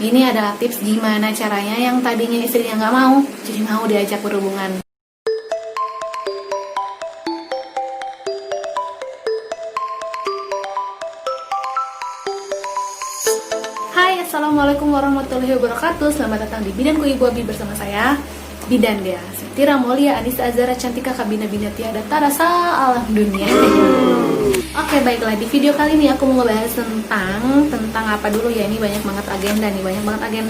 Ini adalah tips gimana caranya yang tadinya istrinya nggak mau, jadi mau diajak berhubungan. Hai, Assalamualaikum warahmatullahi wabarakatuh. Selamat datang di Bidanku Ibu Abi bersama saya, Bidan Dea Tira Molia Anissa Azara Cantika Kabina Binatia Data Rasa Alam Dunia. Oke, baiklah, di video kali ini aku mau ngebahas tentang apa dulu ya. Ini banyak banget agenda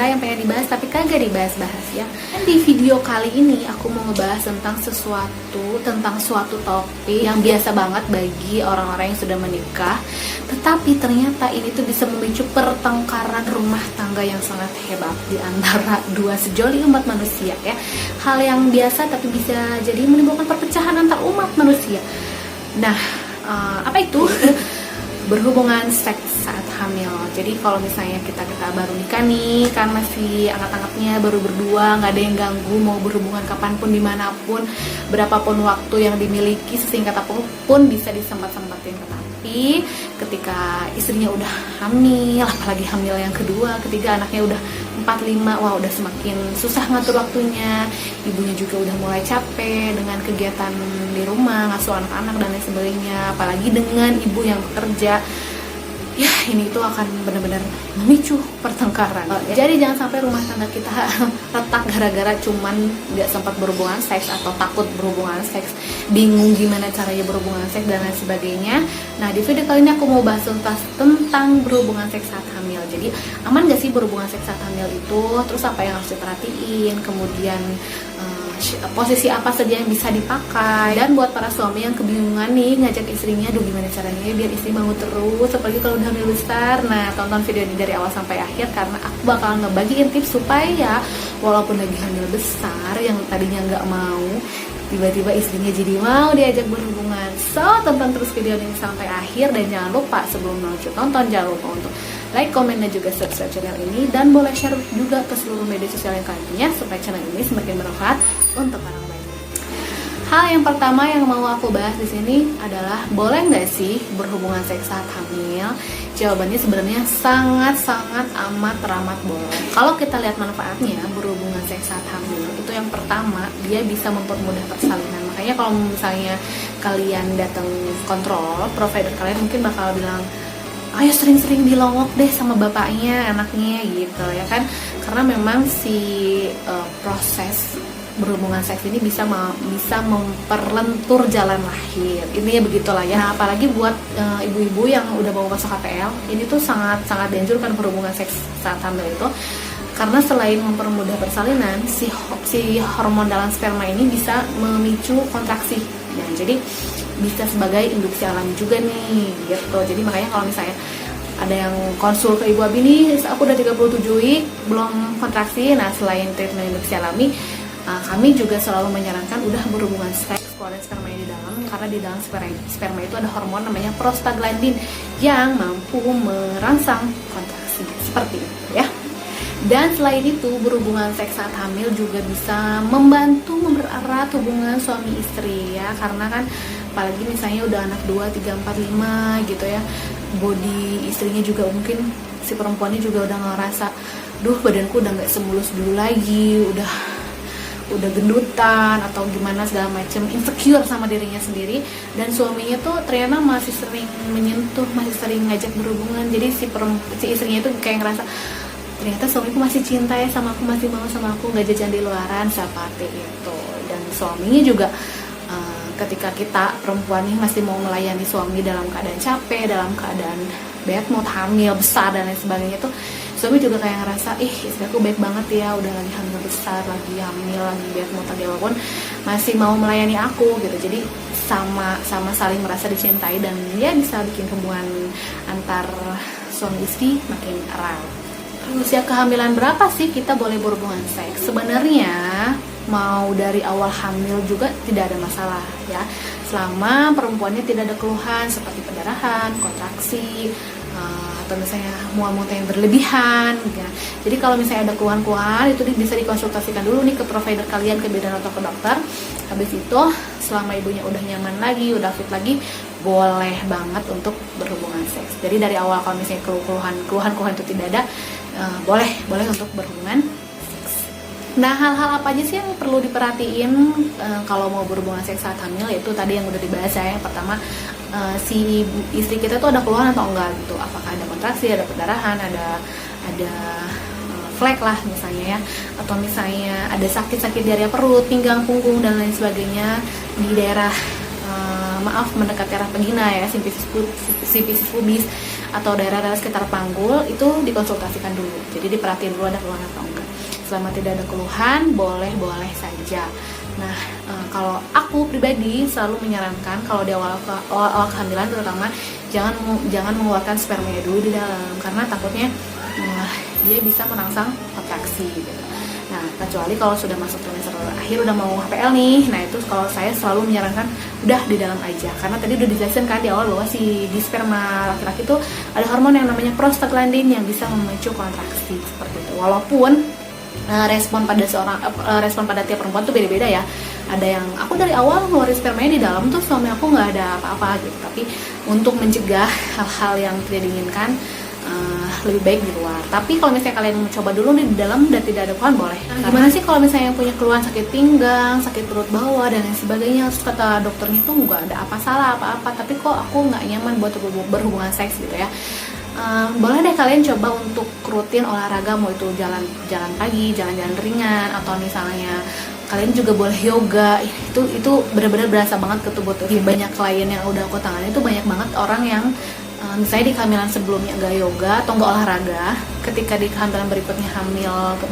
yang pengen dibahas tapi kagak dibahas-bahas ya. Dan di video kali ini aku mau ngebahas tentang suatu topik yang biasa banget bagi orang-orang yang sudah menikah, tetapi ternyata ini tuh bisa memicu pertengkaran rumah tangga yang sangat hebat di antara dua sejoli umat manusia ya. Hal yang biasa tapi bisa jadi menimbulkan perpecahan antar umat manusia. Nah, apa itu? Berhubungan seks saat hamil. Jadi kalau misalnya kita baru nikah nih, kan masih anget-angetnya, baru berdua, nggak ada yang ganggu, mau berhubungan kapanpun, dimanapun, berapapun waktu yang dimiliki, sesingkat apapun bisa disempat-sempatin. Tetapi ketika istrinya udah hamil, apalagi hamil yang kedua, ketiga, anaknya udah 4-5, wah udah semakin susah ngatur waktunya. Ibunya juga udah mulai capek dengan kegiatan di rumah, ngasuh anak-anak dan lain sebagainya, apalagi dengan ibu yang bekerja. Ya, ini tuh akan benar-benar memicu pertengkaran. Jadi jangan sampai rumah tangga kita retak gara-gara cuman nggak sempat berhubungan seks atau takut berhubungan seks, bingung gimana caranya berhubungan seks dan lain sebagainya. Nah, di video kali ini aku mau bahas tentang berhubungan seks saat hamil. Jadi aman gak sih berhubungan seks saat hamil itu? Terus apa yang harus diperhatiin? Kemudian posisi apa saja yang bisa dipakai? Dan buat para suami yang kebingungan nih ngajak istrinya, aduh gimana caranya biar istri mau terus, apalagi kalau udah hamil besar. Nah, tonton video ini dari awal sampai akhir karena aku bakal ngebagiin tips supaya walaupun lagi hamil besar yang tadinya nggak mau, tiba-tiba istrinya jadi mau diajak berhubungan. So, tonton terus video ini sampai akhir dan jangan lupa sebelum lanjut tonton jangan lupa untuk like, komen, dan juga subscribe channel ini, dan boleh share juga ke seluruh media sosial yang kalian punya supaya channel ini semakin bermanfaat untuk orang lain. Hal yang pertama yang mau aku bahas di sini adalah boleh nggak sih berhubungan seks saat hamil? Jawabannya sebenarnya sangat-sangat amat teramat boleh. Kalau kita lihat manfaatnya berhubungan seks saat hamil, itu yang pertama dia bisa mempermudah persalinan. Makanya kalau misalnya kalian datang kontrol, provider kalian mungkin bakal bilang, ayo sering-sering dilongok deh sama bapaknya, anaknya gitu ya kan. Karena memang si proses berhubungan seks ini bisa memperlentur jalan lahir. Intinya begitulah ya. Nah, apalagi buat ibu-ibu yang udah mau masuk KPL, ini tuh sangat dianjurkan berhubungan seks saat hamil itu. Karena selain mempermudah persalinan, si hormon dalam sperma ini bisa memicu kontraksi. Nah, jadi bisa sebagai induksi alami juga nih gitu. Jadi makanya kalau misalnya ada yang konsul ke Ibu Abi nih, aku udah 37 week belum kontraksi. Nah, selain treatment induksi alami, kami juga selalu menyarankan udah berhubungan seks keluarin sperma di dalam, karena di dalam sperma itu ada hormon namanya prostaglandin yang mampu merangsang kontraksi seperti itu ya. Dan selain itu, berhubungan seks saat hamil juga bisa membantu mempererat hubungan suami istri ya. Karena kan apalagi misalnya udah anak 2, 3, 4, 5 gitu ya, body istrinya juga mungkin si perempuannya juga udah ngerasa, duh badanku udah gak semulus dulu lagi, udah gendutan atau gimana segala macam, insecure sama dirinya sendiri. Dan suaminya tuh ternyata masih sering menyentuh, masih sering ngajak berhubungan. Jadi si istrinya itu kayak ngerasa, ternyata suamiku masih cinta ya sama aku, masih mau sama aku, nggak jajan di luaran seperti itu. Dan suaminya juga ketika kita perempuan nih masih mau melayani suami dalam keadaan capek, dalam keadaan bad mood, hamil besar dan lain sebagainya, tuh suami juga kayak ngerasa, istri aku baik banget ya, udah lagi hamil besar, lagi hamil, lagi bad mood, lagi apapun masih mau melayani aku gitu. Jadi sama saling merasa dicintai dan ya bisa bikin hubungan antar suami istri makin erat. Usia kehamilan berapa sih kita boleh berhubungan seks? Sebenarnya mau dari awal hamil juga tidak ada masalah ya, selama perempuannya tidak ada keluhan seperti pendarahan, kontraksi, atau misalnya mual-mual yang berlebihan ya. Jadi kalau misalnya ada keluhan-keluhan itu bisa dikonsultasikan dulu nih ke provider kalian, ke bidan atau ke dokter. Habis itu selama ibunya udah nyaman lagi, udah fit lagi, boleh banget untuk berhubungan seks. Jadi dari awal kalau misalnya keluhan itu tidak ada, boleh untuk berhubungan. Nah, hal-hal apa aja sih yang perlu diperhatiin kalau mau berhubungan seks saat hamil? Yaitu tadi yang udah dibahas ya. Yang pertama, si istri kita tuh ada keluhan atau enggak gitu. Apakah ada kontraksi, ada perdarahan, ada flek lah misalnya ya, atau misalnya ada sakit-sakit di area perut, pinggang, punggung dan lain sebagainya di daerah mendekati arah vagina ya, sifisis pubis atau daerah-daerah sekitar panggul, itu dikonsultasikan dulu. Jadi diperhatiin dulu ada keluhan atau enggak. Selama tidak ada keluhan, boleh saja. Nah, kalau aku pribadi selalu menyarankan kalau di awal kehamilan terutama jangan mengeluarkan spermanya dulu di dalam, karena takutnya dia bisa merangsang kontraksi gitu. Nah, kecuali kalau sudah masuk trimester akhir, udah mau HPL nih, nah itu kalau saya selalu menyarankan udah di dalam aja, karena tadi udah dijelasin kan di awal bahwa di sperma laki-laki itu ada hormon yang namanya prostaglandin yang bisa memicu kontraksi seperti itu. Walaupun respon pada tiap perempuan tuh beda-beda ya. Ada yang aku dari awal ngeluarin spermanya di dalam tuh suami aku nggak ada apa-apa gitu. Tapi untuk mencegah hal-hal yang tidak diinginkan, lebih baik di luar. Tapi kalau misalnya kalian mencoba dulu di dalam dan tidak ada keluhan, boleh. Gimana sih kalau misalnya yang punya keluhan sakit pinggang, sakit perut bawah dan lain sebagainya, terus kata dokternya tuh nggak ada apa-apa, tapi kok aku nggak nyaman buat berhubungan seks gitu ya. Boleh deh kalian coba untuk rutin olahraga, mau itu jalan pagi, jalan-jalan ringan, atau misalnya kalian juga boleh yoga. Itu benar-benar berasa banget ke tubuh tuh. Banyak klien yang udah aku tangani itu banyak banget orang yang misalnya di kehamilan sebelumnya nggak yoga atau nggak olahraga, ketika di kehamilan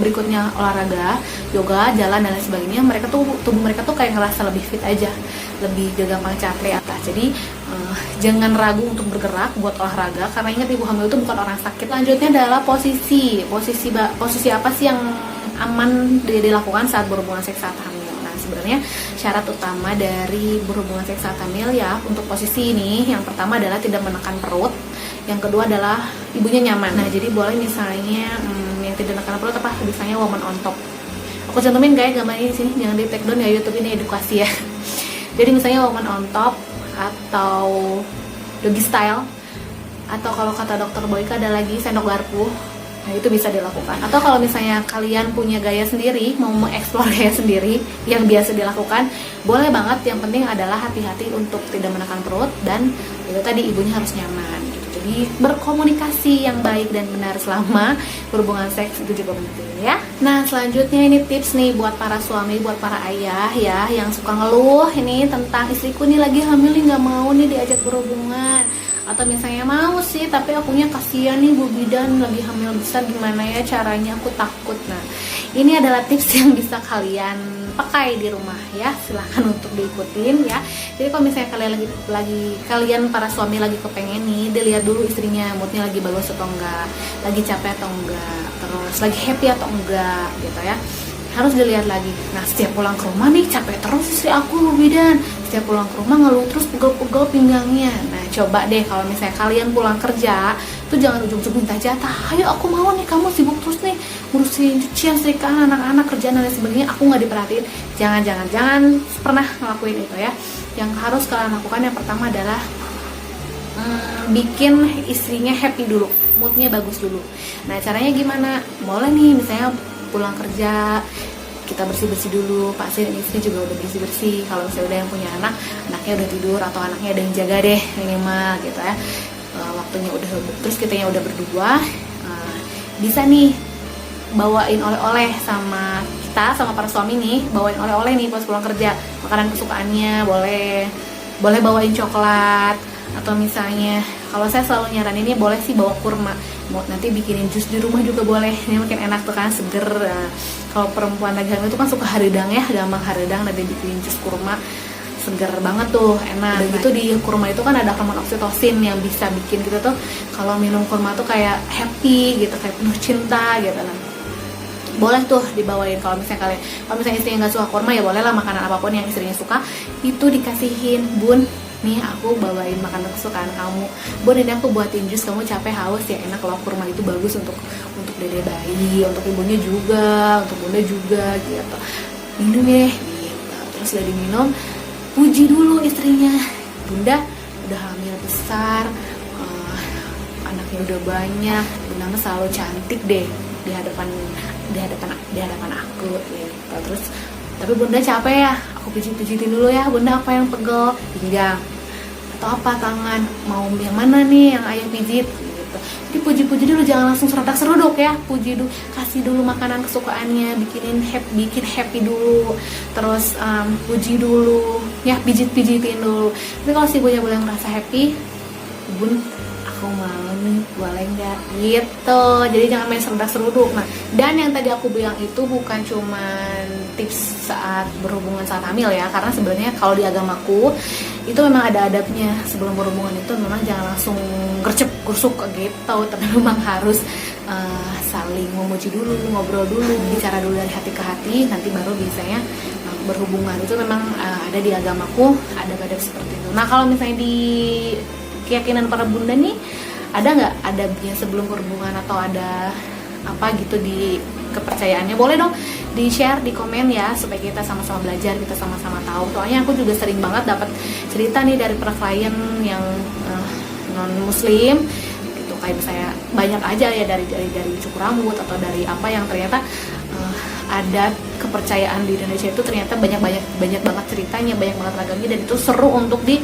berikutnya olahraga, yoga, jalan dan lain sebagainya, tubuh mereka tuh kayak ngerasa lebih fit aja, lebih gampang capek atas. Jadi jangan ragu untuk bergerak buat olahraga, karena ingat ibu hamil itu bukan orang sakit. Lanjutnya adalah posisi apa sih yang aman dilakukan saat berhubungan seks saat hamil. Nah, sebenarnya syarat utama dari berhubungan seks saat hamil ya, untuk posisi ini yang pertama adalah tidak menekan perut, yang kedua adalah ibunya nyaman. Nah, jadi boleh misalnya yang tidak menekan perut apa, misalnya woman on top. Aku cantumin kayak gambar ini sini, jangan di take down ya, YouTube ini edukasi ya. Jadi misalnya woman on top atau doggy style, atau kalau kata dokter Boyka ada lagi sendok garpu. Nah, itu bisa dilakukan. Atau kalau misalnya kalian punya gaya sendiri, mau mengeksplor gaya sendiri yang biasa dilakukan, boleh banget. Yang penting adalah hati-hati untuk tidak menekan perut, dan itu tadi ibunya harus nyaman gitu. Jadi berkomunikasi yang baik dan benar selama berhubungan seks itu juga penting ya. Nah, selanjutnya ini tips nih buat para suami, buat para ayah ya, yang suka ngeluh ini tentang istriku nih lagi hamil nih, nggak mau nih diajak berhubungan. Atau misalnya mau sih tapi akunya kasihan nih Bu Bidan lagi hamil besar, gimana ya caranya, aku takut. Nah, ini adalah tips yang bisa kalian pakai di rumah ya, silahkan untuk diikutin ya. Jadi kalau misalnya kalian para suami lagi kepengen nih, dilihat dulu istrinya moodnya lagi bagus atau enggak, lagi capek atau enggak, terus lagi happy atau enggak gitu ya, harus dilihat lagi. Nah, setiap pulang ke rumah nih capek terus istri aku Bu Bidan, setiap pulang ke rumah ngeluh terus, pegel-pegel pinggangnya. Nah, coba deh kalau misalnya kalian pulang kerja tuh jangan ujung-ujung minta jatah, ayo aku mau nih, kamu sibuk terus nih ngurusin cucian, setrika, anak-anak, kerjaan dan lain sebagainya, aku nggak diperhatiin. Jangan pernah ngelakuin itu ya. Yang harus kalian lakukan yang pertama adalah bikin istrinya happy dulu, moodnya bagus dulu. Nah, caranya gimana? Boleh nih misalnya pulang kerja kita bersih-bersih dulu, pastiin istri juga udah bersih-bersih. Kalau misalnya udah yang punya anaknya udah tidur atau anaknya ada yang jaga deh minimal gitu ya, waktunya udah, terus kitanya udah berdua, bisa nih bawain oleh-oleh sama kita, sama para suami nih, bawain oleh-oleh nih pas pulang kerja, makanan kesukaannya, boleh bawain coklat. Atau misalnya kalau saya selalu nyaraninnya boleh sih bawa kurma, mau nanti bikinin jus di rumah juga boleh, ini makin enak tuh kan, seger. Kalau perempuan lagi hamil itu kan suka haridang ya, gampang haridang, nanti bikinin jus kurma, seger banget tuh, enak. Dan gitu di kurma itu kan ada hormon oksitosin yang bisa bikin kita tuh kalau minum kurma tuh kayak happy gitu, kayak penuh cinta gitu. Nah, boleh tuh dibawain. Kalau misalnya istrinya nggak suka kurma, ya bolehlah makanan apapun yang istrinya suka itu dikasihin. Bun, nih aku bawain makanan kesukaan kamu, Bun, ini aku buatin jus, kamu capek haus ya, enak loh, kurma itu bagus untuk dede bayi, untuk ibunya juga, untuk bunda juga gitu, minum ya gitu. Terus udah diminum, puji dulu istrinya, bunda udah hamil besar, anaknya udah banyak, bunda bunda mah selalu cantik deh di hadapan aku gitu. Terus tapi bunda capek ya, aku pijit-pijitin dulu ya bunda, apa yang pegel, pinggang atau apa tangan, mau yang mana nih yang ayah pijit gitu. Jadi puji-puji dulu, jangan langsung serentak seruduk ya, puji dulu, kasih dulu makanan kesukaannya, bikin happy dulu, terus puji dulu ya, pijit-pijitin dulu. Tapi kalau si ibunya boleh ngerasa happy, bun aku mau nih, boleh nggak gitu. Jadi jangan main serentak seruduk. Nah, dan yang tadi aku bilang itu bukan cuman tips saat berhubungan saat hamil ya, karena sebenarnya kalau di agamaku itu memang ada adabnya. Sebelum berhubungan itu memang jangan langsung gercep gusuk gitu, tapi memang harus saling memuji dulu, ngobrol dulu, bicara dulu dari hati ke hati, nanti baru biasanya berhubungan. Itu memang ada di agamaku, adab-adab seperti itu. Nah, kalau misalnya di keyakinan para bunda nih, ada nggak adabnya sebelum berhubungan atau ada apa gitu di kepercayaannya? Boleh dong di share di komen ya, supaya kita sama-sama belajar, kita sama-sama tahu. Soalnya aku juga sering banget dapat cerita nih dari para klien yang non muslim gitu, kayak misalnya banyak aja ya dari cukur rambut atau dari apa yang ternyata adat kepercayaan di Indonesia itu ternyata banyak banget ceritanya, banyak banget ragamnya, dan itu seru untuk di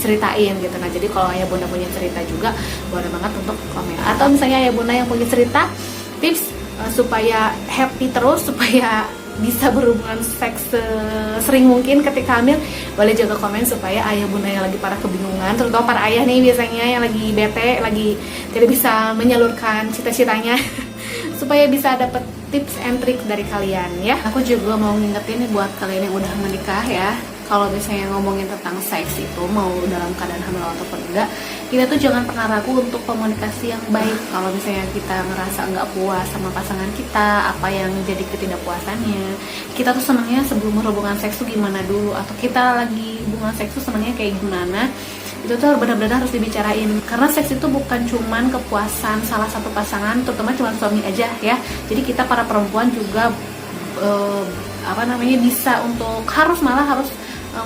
ceritain gitu. Nah, jadi kalau ayah bunda punya cerita juga boleh banget untuk komen, atau misalnya ayah bunda yang punya cerita tips supaya happy terus, supaya bisa berhubungan seks sering mungkin ketika hamil, boleh juga komen supaya ayah bunda yang lagi para kebingungan, terutama para ayah nih biasanya yang lagi bete, lagi tidak bisa menyalurkan cita-citanya supaya bisa dapat tips and trick dari kalian ya. Aku juga mau ngingetin nih buat kalian yang udah menikah ya, kalau misalnya ngomongin tentang seks itu, mau dalam keadaan hamil ataupun enggak, kita tuh jangan pernah ragu untuk komunikasi yang baik. Kalau misalnya kita ngerasa nggak puas sama pasangan kita, apa yang jadi ketidakpuasannya, kita tuh senangnya sebelum berhubungan seks tuh gimana dulu, atau kita lagi hubungan seks tuh senangnya kayak gimana, itu tuh benar-benar harus dibicarain. Karena seks itu bukan cuman kepuasan salah satu pasangan, terutama cuma suami aja ya. Jadi kita para perempuan juga bisa untuk harus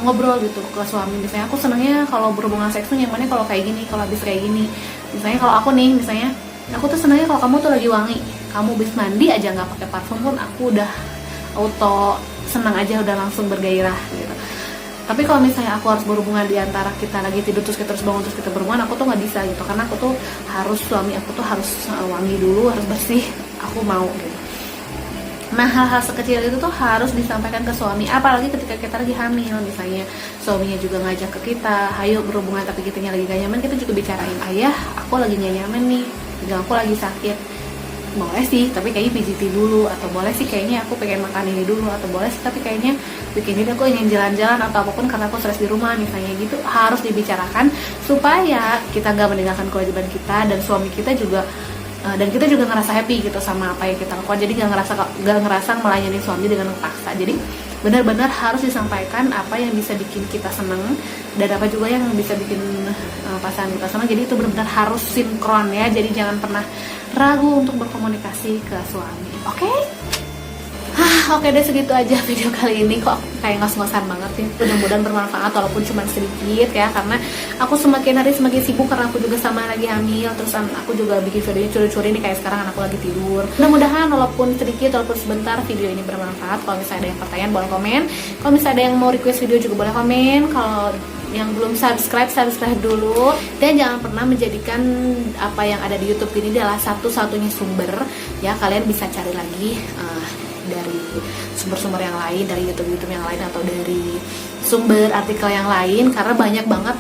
ngobrol gitu ke suami. Misalnya aku senangnya kalau berhubungan seks tuh nyamannya kalau kayak gini, kalau habis kayak gini. Misalnya kalau aku nih, misalnya aku tuh senangnya kalau kamu tuh lagi wangi, kamu habis mandi aja nggak pakai parfum pun aku udah auto senang aja, udah langsung bergairah gitu. Tapi kalau misalnya aku harus berhubungan di antara kita lagi tidur terus kita bangun terus kita berhubungan, aku tuh nggak bisa gitu, karena aku tuh harus, suami aku tuh harus wangi dulu, harus bersih, aku mau gitu. Nah, hal-hal sekecil itu tuh harus disampaikan ke suami, apalagi ketika kita lagi hamil. Misalnya suaminya juga ngajak ke kita, ayo berhubungan, tapi kitanya lagi gak nyaman, kita juga bicarain, ayah aku lagi gak nyaman nih, pinggang aku lagi sakit, boleh sih tapi kayaknya pijiti dulu, atau boleh sih kayaknya aku pengen makan ini dulu, atau boleh sih tapi kayaknya bikin ini aku ingin jalan-jalan atau apapun karena aku stres di rumah, misalnya gitu. Harus dibicarakan supaya kita gak meninggalkan kewajiban kita, dan suami kita juga dan kita juga ngerasa happy gitu sama apa yang kita lakukan. Jadi gak ngerasa melayani suami dengan paksa. Jadi benar-benar harus disampaikan apa yang bisa bikin kita seneng dan apa juga yang bisa bikin pasangan kita senang. Jadi itu benar-benar harus sinkron ya. Jadi jangan pernah ragu untuk berkomunikasi ke suami. Oke? Oke deh, segitu aja video kali ini. Kok kayak ngos-ngosan banget sih. Mudah-mudahan bermanfaat walaupun cuma sedikit ya, karena aku semakin hari semakin sibuk karena aku juga sama lagi hamil. Terus aku juga bikin videonya curi-curi nih, kayak sekarang anakku lagi tidur. Mudah-mudahan walaupun sedikit walaupun sebentar video ini bermanfaat. Kalau misalnya ada yang pertanyaan boleh komen. Kalau misalnya ada yang mau request video juga boleh komen. Kalau yang belum subscribe dulu, dan jangan pernah menjadikan apa yang ada di YouTube ini adalah satu-satunya sumber ya. Kalian bisa cari lagi dari sumber-sumber yang lain, dari YouTube yang lain, atau dari sumber artikel yang lain, karena banyak banget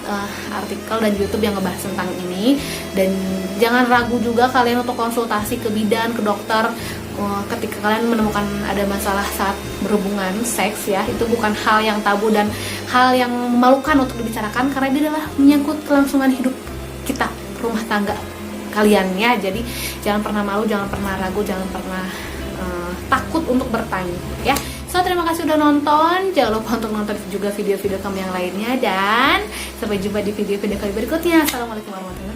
artikel dan YouTube yang ngebahas tentang ini. Dan jangan ragu juga kalian untuk konsultasi ke bidan, ke dokter ketika kalian menemukan ada masalah saat berhubungan seks ya. Itu bukan hal yang tabu dan hal yang memalukan untuk dibicarakan, karena ini adalah menyangkut kelangsungan hidup kita, rumah tangga kalian ya. Jadi jangan pernah malu, jangan pernah ragu, jangan pernah takut untuk bertanya ya. So, terima kasih udah nonton. Jangan lupa untuk nonton juga video-video kami yang lainnya, dan sampai jumpa di video-video kami berikutnya. Assalamualaikum warahmatullahi wabarakatuh.